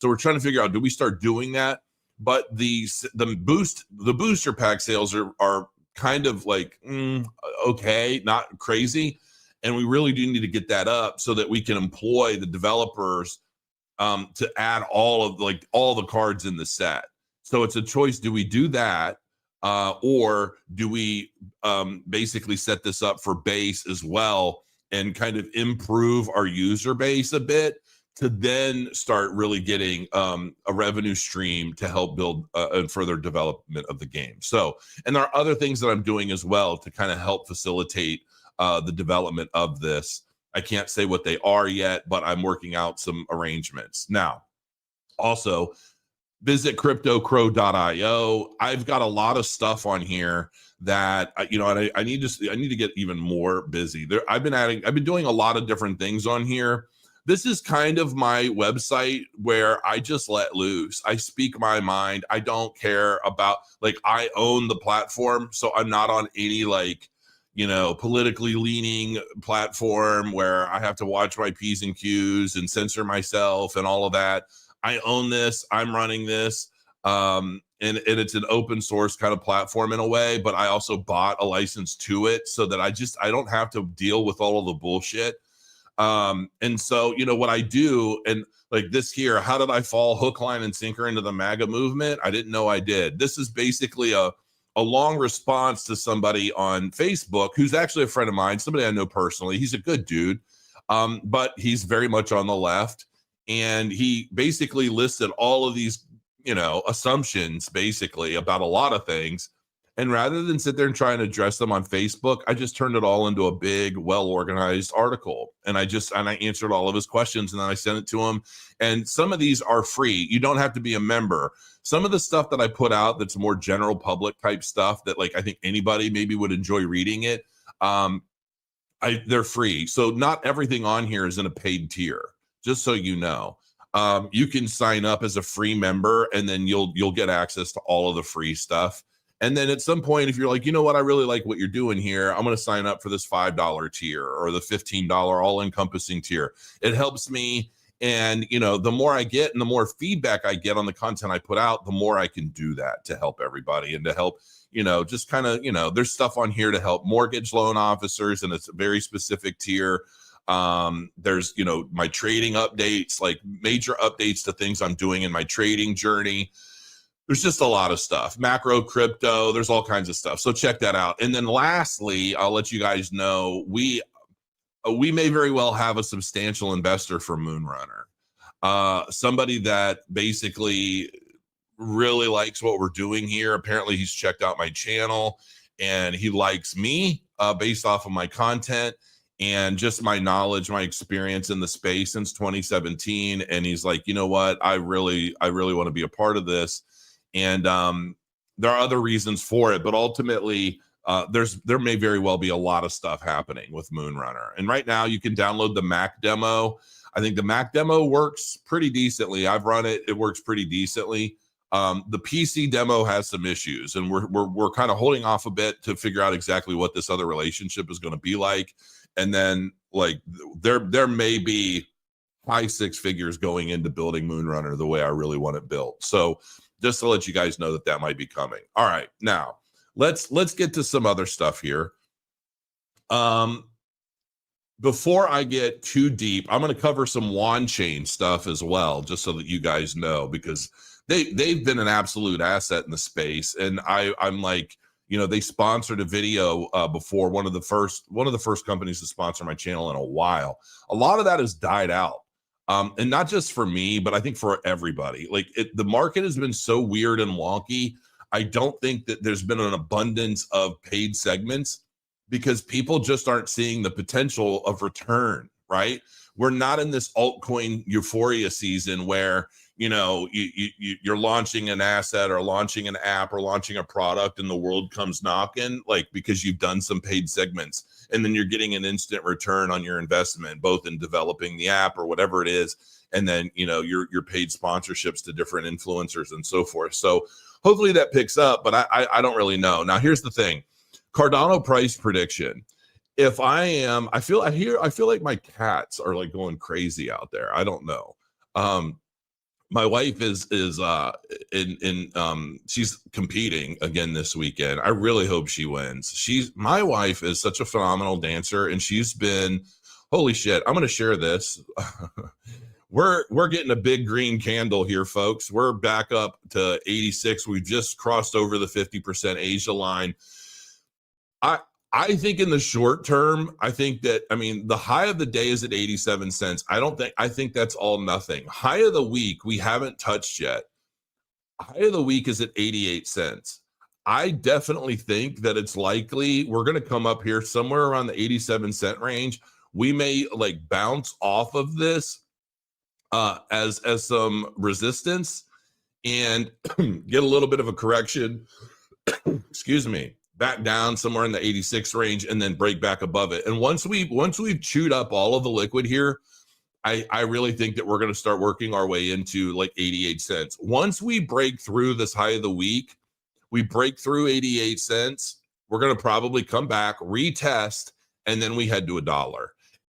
So we're trying to figure out, do we start doing that? But the booster pack sales are kind of like okay, not crazy, and we really do need to get that up so that we can employ the developers to add all the cards in the set. So it's a choice: do we do that, or do we basically set this up for base as well and kind of improve our user base a bit, to then start really getting a revenue stream to help build and further development of the game. So, and there are other things that I'm doing as well to kind of help facilitate the development of this. I can't say what they are yet, but I'm working out some arrangements. Now, also, visit cryptocrow.io. I've got a lot of stuff on here that I need to get even more busy. I've been doing a lot of different things on here. This is kind of my website where I just let loose. I speak my mind. I don't care about, I own the platform, so I'm not on any politically leaning platform where I have to watch my P's and Q's and censor myself and all of that. I own this. I'm running this. And it's an open source kind of platform in a way, but I also bought a license to it so that I don't have to deal with all of the bullshit. And so, what I do, and like this here, how did I fall hook, line, and sinker into the MAGA movement? I didn't know I did. This is basically a long response to somebody on Facebook who's actually a friend of mine, somebody I know personally. He's a good dude, but he's very much on the left. And he basically listed all of these, assumptions basically about a lot of things. And rather than sit there and try and address them on Facebook, I just turned it all into a big, well-organized article. And I answered all of his questions, and then I sent it to him. And some of these are free. You don't have to be a member. Some of the stuff that I put out that's more general public type stuff that I think anybody maybe would enjoy reading it, they're free. So not everything on here is in a paid tier, just so you know. You can sign up as a free member, and then you'll get access to all of the free stuff. And then at some point, if you're like, you know what, I really like what you're doing here, I'm going to sign up for this $5 tier or the $15 all-encompassing tier. It helps me. And, the more I get and the more feedback I get on the content I put out, the more I can do that to help everybody and to help, just kind of, there's stuff on here to help mortgage loan officers, and it's a very specific tier. There's, my trading updates, like major updates to things I'm doing in my trading journey. There's just a lot of stuff. Macro crypto, there's all kinds of stuff. So check that out. And then lastly, I'll let you guys know, we may very well have a substantial investor for Moonrunner. Somebody that basically really likes what we're doing here. Apparently he's checked out my channel and he likes me based off of my content and just my knowledge, my experience in the space since 2017. And he's like, you know what? I really want to be a part of this. And there are other reasons for it, but ultimately there may very well be a lot of stuff happening with Moonrunner. And right now you can download the Mac demo. I think the Mac demo works pretty decently. I've run it. It works pretty decently. The PC demo has some issues, and we're kind of holding off a bit to figure out exactly what this other relationship is going to be like. And then there may be high six figures going into building Moonrunner the way I really want it built. So just to let you guys know that might be coming. All right, now let's get to some other stuff here. Before I get too deep, I'm going to cover some Wanchain stuff as well, just so that you guys know, because they've been an absolute asset in the space. And I'm like, they sponsored a video before, one of the first companies to sponsor my channel in a while. A lot of that has died out. And not just for me, but I think for everybody. The market has been so weird and wonky. I don't think that there's been an abundance of paid segments because people just aren't seeing the potential of return, right? We're not in this altcoin euphoria season where, you're launching an asset or launching an app or launching a product and the world comes knocking, because you've done some paid segments, and then you're getting an instant return on your investment, both in developing the app or whatever it is. And then, your paid sponsorships to different influencers and so forth. So hopefully that picks up, but I don't really know. Now, here's the thing. Cardano price prediction. If I feel like my cats are going crazy out there. I don't know. my wife is she's competing again this weekend. I really hope she wins. My wife is such a phenomenal dancer, and she's been, holy shit, I'm going to share this. We're getting a big green candle here, folks. We're back up to 86. We've just crossed over the 50% Asia line. I think in the short term, I think that, I mean, the high of the day is at 87 cents. I think that's all nothing. High of the week, we haven't touched yet. High of the week is at 88 cents. I definitely think that it's likely we're going to come up here somewhere around the 87 cent range. We may like bounce off of this as some resistance and get a little bit of a correction. Excuse me. Back down somewhere in the 86 range and then break back above it. And once we've chewed up all of the liquid here, I really think that we're going to start working our way into like 88 cents. Once we break through this high of the week, we break through 88 cents, we're going to probably come back, retest, and then we head to $1.